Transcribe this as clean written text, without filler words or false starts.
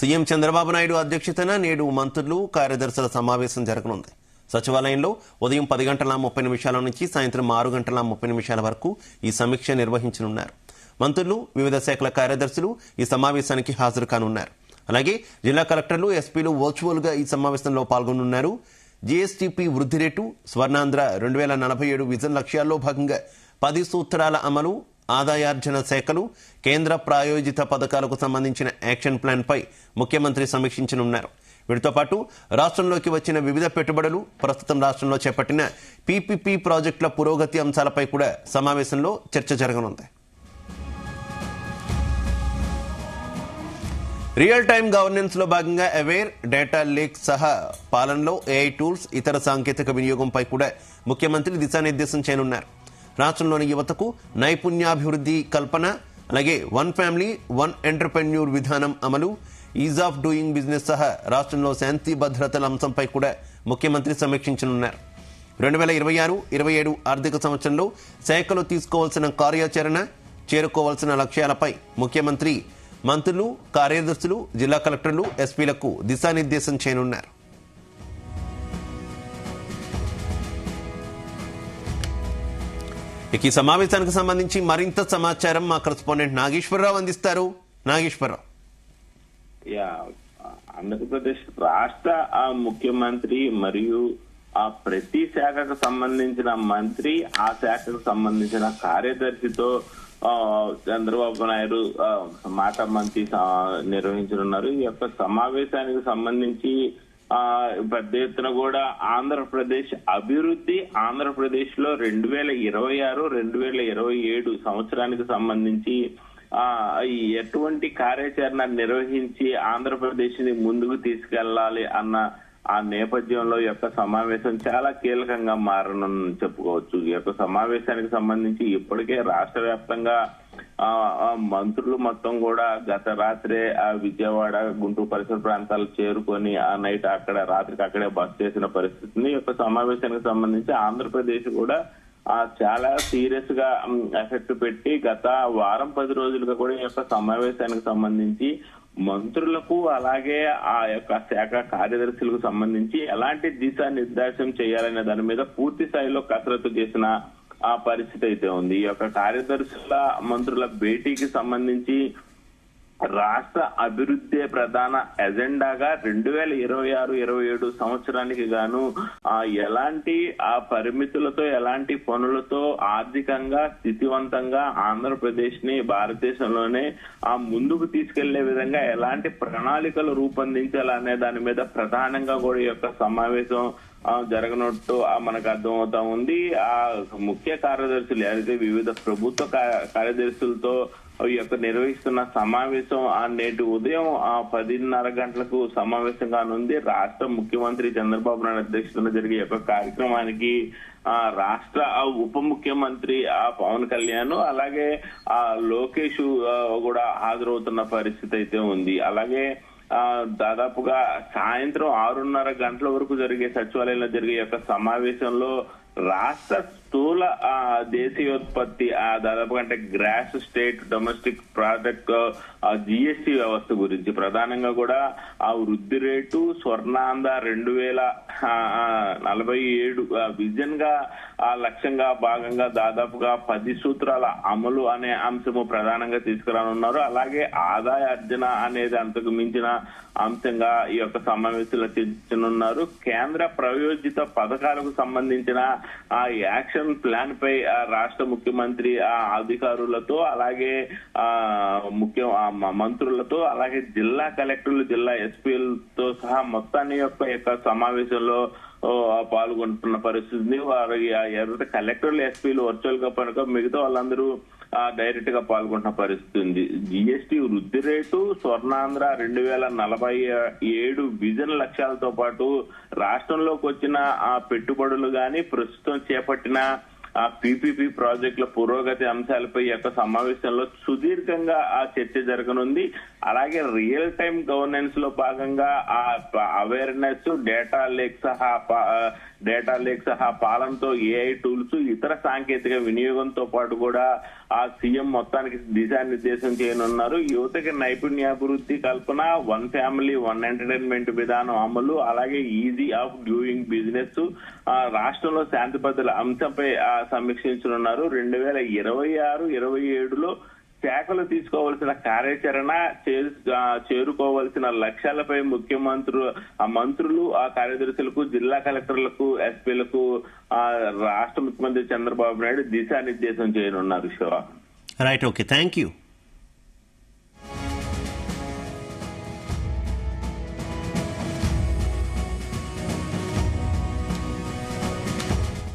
CM Chandrababu Naidu అధ్యక్షతన నేడు మంత్రులు కార్యదర్శుల సమావేశం జరగనుంది. సచివాలయంలో ఉదయం 10 గంటల 30 నిమిషాల నుంచి సాయంత్రం 6 గంటల 30 నిమిషాల వరకు ఈ సమీక్ష నిర్వహించనున్నారు. మంత్రులు, వివిధ శాఖల కార్యదర్శులు ఈ సమావేశానికి హాజరు కానున్నారు. అలాగే జిల్లా కలెక్టర్లు, ఎస్పీలు వర్చువల్ గా ఈ సమావేశంలో పాల్గొనున్నారు. జీఎస్టీపీ వృద్ధి రేటు, స్వర్ణాంధ్ర 2047 విజన్ లక్ష్యాల్లో భాగంగా 10 సూత్రాల అమలు, ఆదాయార్జన శాఖలు, కేంద్ర ప్రాయోజిత పథకాలకు సంబంధించిన యాక్షన్ ప్లాన్ పై ముఖ్యమంత్రి సమీక్షించనున్నారు. వీటితో పాటు రాష్ట్రంలోకి వచ్చిన వివిధ పెట్టుబడులు, ప్రస్తుతం రాష్ట్రంలో చేపట్టిన పీపీపీ ప్రాజెక్టుల పురోగతి అంశాలపై కూడా సమావేశంలో చర్చ జరగనుంది. రియల్ టైమ్ గవర్నెన్స్ లో భాగంగా అవేర్, డేటా లేక్ సహా పాలనలో ఏఐ టూల్స్, ఇతర సాంకేతిక వినియోగంపై కూడా ముఖ్యమంత్రి దిశానిర్దేశం చేయనున్నారు. రాష్ట్రంలోని యువతకు నైపుణ్యాభివృద్ధి కల్పన, అలాగే వన్ ఫ్యామిలీ వన్ ఎంటర్ప్రెన్యూర్ విధానం అమలు, ఈజ్ ఆఫ్ డూయింగ్ బిజినెస్ సహా రాష్ట్రంలో శాంతి భద్రతల అంశంపై కూడా ముఖ్యమంత్రి సమీక్షించనున్నారు. 2026-27 ఆర్థిక సంవత్సరంలో శాఖలు తీసుకోవాల్సిన కార్యాచరణ, చేరుకోవాల్సిన లక్ష్యాలపై ముఖ్యమంత్రి మంత్రులు, కార్యదర్శులు, జిల్లా కలెక్టర్లు, ఎస్పీలకు దిశానిర్దేశం చేయనున్నారు. ఇక ఈ సమావేశానికి సంబంధించి మరింత సమాచారం మా కరెస్పాండెంట్ నాగేశ్వరరావు అందిస్తారు. నాగేశ్వరరావు. ఆంధ్రప్రదేశ్ రాష్ట్ర ముఖ్యమంత్రి మరియు ఆ ప్రతి శాఖకు సంబంధించిన మంత్రి, ఆ శాఖకు సంబంధించిన కార్యదర్శితో చంద్రబాబు నాయుడు మాట మంత్రి నిర్వహించనున్నారు. ఈ యొక్క సమావేశానికి సంబంధించి పెద్ద ఎత్తున కూడా ఆంధ్రప్రదేశ్ అభివృద్ధి, ఆంధ్రప్రదేశ్ లో 2026-2027 సంవత్సరానికి సంబంధించి ఎటువంటి కార్యాచరణ నిర్వహించి ఆంధ్రప్రదేశ్ ని ముందుకు తీసుకెళ్లాలి అన్న ఆ నేపథ్యంలో ఈ యొక్క సమావేశం చాలా కీలకంగా మారనుందని చెప్పుకోవచ్చు. ఈ యొక్క సమావేశానికి సంబంధించి ఇప్పటికే రాష్ట్ర వ్యాప్తంగా మంత్రులు మొత్తం కూడా గత రాత్రే విజయవాడ, గుంటూరు పరిసర ప్రాంతాలు చేరుకొని ఆ నైట్ రాత్రికి అక్కడే బస చేసిన పరిస్థితిని. ఈ యొక్క సమావేశానికి సంబంధించి ఆంధ్రప్రదేశ్ కూడా చాలా సీరియస్ గా ఎఫెక్ట్ పెట్టి గత వారం 10 రోజులుగా కూడా ఈ యొక్క సమావేశానికి సంబంధించి మంత్రులకు అలాగే ఆ యొక్క శాఖ కార్యదర్శులకు సంబంధించి ఎలాంటి దిశానిర్దేశం చేయాలనే దాని మీద పూర్తి స్థాయిలో కసరత్తు చేసిన ఆ పరిస్థితి అయితే ఉంది. ఈ యొక్క కార్యదర్శుల, మంత్రుల భేటీకి సంబంధించి రాష్ట్ర అభివృద్ధి ప్రధాన ఎజెండాగా 2026-27 సంవత్సరానికి గాను ఎలాంటి పరిమితులతో, ఎలాంటి పనులతో ఆర్థికంగా స్థితివంతంగా ఆంధ్రప్రదేశ్ ని భారతదేశంలోనే ముందుకు తీసుకెళ్లే విధంగా ఎలాంటి ప్రణాళికలు రూపొందించాలనే దాని మీద ప్రధానంగా కూడా ఈ యొక్క సమావేశం జరగనట్టు మనకు అర్థమవుతా ఉంది. ఆ ముఖ్య కార్యదర్శులు ఏదైతే వివిధ ప్రభుత్వ కార్యదర్శులతో ఈ యొక్క నిర్వహిస్తున్న సమావేశం నేటి ఉదయం 10:30 గంటలకు సమావేశం కానుంది. రాష్ట్ర ముఖ్యమంత్రి చంద్రబాబు నాయుడు అధ్యక్షతన జరిగే యొక్క కార్యక్రమానికి రాష్ట్ర ఉప ముఖ్యమంత్రి పవన్ కళ్యాణ్ అలాగే లోకేష్ కూడా హాజరవుతున్న పరిస్థితి అయితే ఉంది. అలాగే దాదాపుగా సాయంత్రం 6:30 గంటల వరకు జరిగే సచివాలయంలో జరిగే యొక్క సమావేశంలో రాష్ట్ర స్థూల దేశీయోత్పత్తి దాదాపుగా అంటే gross state domestic product GST వ్యవస్థ గురించి ప్రధానంగా కూడా ఆ వృద్ధి రేటు, స్వర్ణాంధ్ర 2047 విజన్ గా లక్ష్యంగా భాగంగా దాదాపుగా 10 సూత్రాల అమలు అనే అంశము ప్రధానంగా తీసుకురానున్నారు. అలాగే ఆదాయార్జన అనేది అంతకు మించిన అంశంగా ఈ యొక్క సమావేశంలో చర్చించనున్నారు. కేంద్ర ప్రాయోజిత పథకాలకు సంబంధించిన ఆ యాక్షన్ ప్లాన్ పై రాష్ట్ర ముఖ్యమంత్రి అధికారులతో అలాగే మంత్రులతో అలాగే జిల్లా కలెక్టర్లు, జిల్లా ఎస్పీలతో సహా మొత్తాన్ని యొక్క సమావేశంలో పాల్గొంటున్న పరిస్థితి. వారు ఎవరైతే కలెక్టర్లు, ఎస్పీలు వర్చువల్ గా పనుక మిగతా వాళ్ళందరూ డైరెక్ట్ గా పాల్గొంటున్న పరిస్థితి ఉంది. జిఎస్టీ వృద్ధి రేటు, స్వర్ణాంధ్ర 2047 విజన్ లక్ష్యాలతో పాటు రాష్ట్రంలోకి వచ్చిన పెట్టుబడులు గాని, ప్రస్తుతం చేపట్టిన పీపీపీ ప్రాజెక్టుల పురోగతి అంశాలపై యొక్క సమావేశంలో సుదీర్ఘంగా చర్చ జరగనుంది. అలాగే రియల్ టైం గవర్నెన్స్ లో భాగంగా ఆ అవేర్నెస్ డేటా లేక్ సహా పాలనతో ఏఐ టూల్స్ ఇతర సాంకేతిక వినియోగంతో పాటు కూడా ఆ సీఎం మొత్తానికి దిశానిర్దేశం చేయనున్నారు. యువతకి నైపుణ్యాభివృద్ధి కల్పన, వన్ ఫ్యామిలీ వన్ ఎంటర్టైన్మెంట్ విధానం అమలు, అలాగే ఈజీ ఆఫ్ డూయింగ్ బిజినెస్, రాష్ట్రంలో శాంతి భద్రతల అంశంపై సమీక్షించనున్నారు. 2026-27లో శాఖలు తీసుకోవాల్సిన కార్యాచరణ, చేరుకోవాల్సిన లక్ష్యాలపై మంత్రులు, ఆ కార్యదర్శులకు, జిల్లా కలెక్టర్లకు, ఎస్పీలకు రాష్ట్ర ముఖ్యమంత్రి చంద్రబాబు నాయుడు దిశానిర్దేశం చేయనున్నారు. Shiva, right, okay, thank you.